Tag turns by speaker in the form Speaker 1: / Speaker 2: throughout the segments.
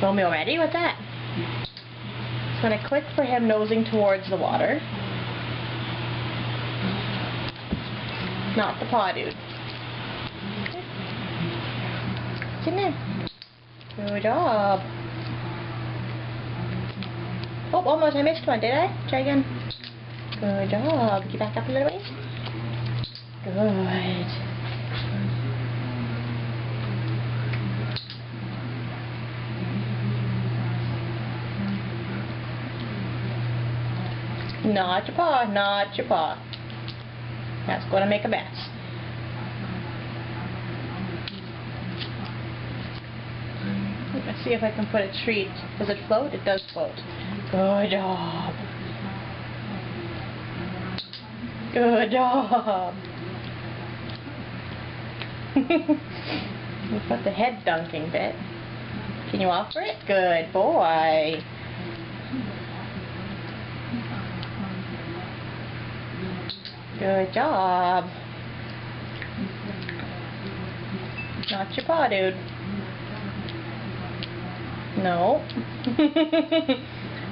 Speaker 1: Romeo, ready? What's that? Just gonna click for him nosing towards the water. Not the paw, dude. Get in there. Good job. Oh, almost. I missed one, did I? Try again. Good job. Get back up a little ways. Good. Not your paw, not your paw. That's going to make a mess. Let's see if I can put a treat. Does it float? It does float. Good job. Good job. We'll put the head dunking bit. Can you offer it? Good boy. Good job. Not your paw, dude. No.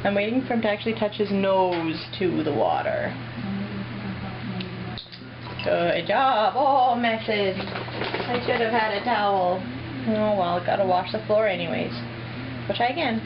Speaker 1: I'm waiting for him to actually touch his nose to the water. Good job. Oh, messes. I should have had a towel. Oh well, gotta wash the floor anyways. We'll try again.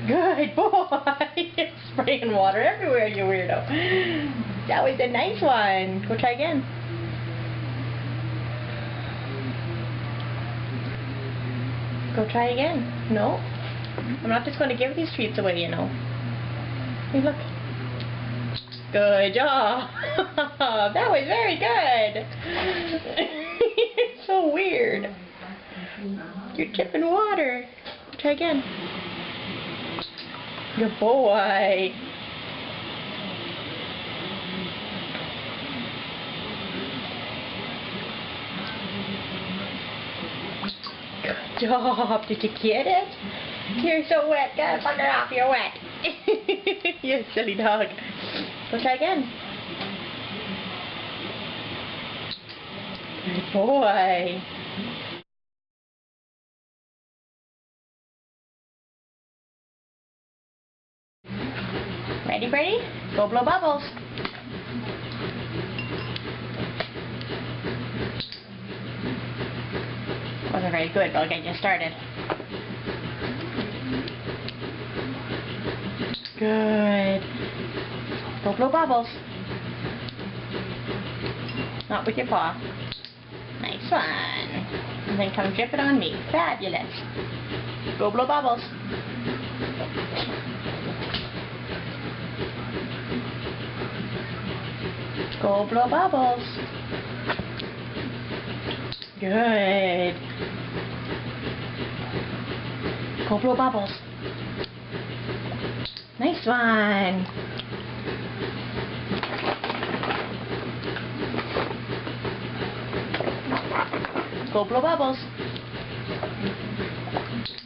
Speaker 1: Good boy! You're spraying water everywhere, you weirdo. That was a nice one. Go try again. Go try again. No? I'm not just going to give these treats away, you know. Hey, look. Good job. That was very good. You're so weird. You're tipping water. Try again. Good boy. Good job. Did you get it? You're so wet. Gotta bugger off. You're wet. You silly dog. Let's try again. Good boy. Ready, Brady? Go blow bubbles. Wasn't very good, but I'll get you started. Good. Go blow bubbles. Not with your paw. Nice one. And then come drip it on me. Fabulous. Go blow bubbles. Go blow bubbles. Good. Go blow bubbles. Nice one. Go blow bubbles.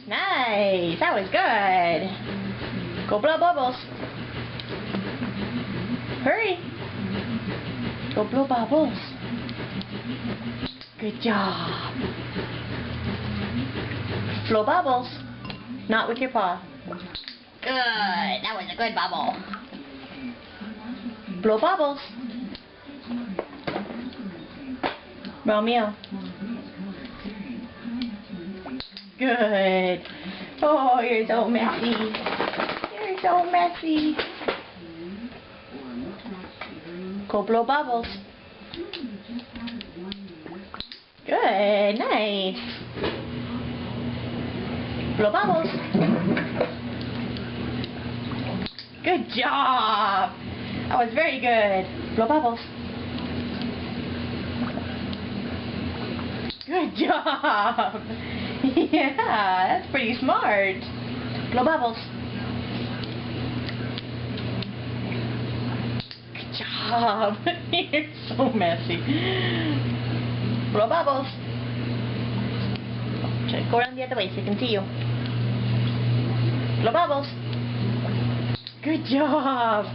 Speaker 1: Nice. That was good. Go blow bubbles. Hurry. Go blow bubbles. Good job. Blow bubbles. Not with your paw. Good. That was a good bubble. Blow bubbles. Romeo. Good. Oh, you're so messy. You're so messy. Go blow bubbles. Good. Nice. Blow bubbles. Good job. That was very good. Blow bubbles. Good job. Yeah, that's pretty smart. Blow bubbles. Good job. You're so messy. Blow bubbles. Should go around the other way so you can see you. Blow bubbles. Good job.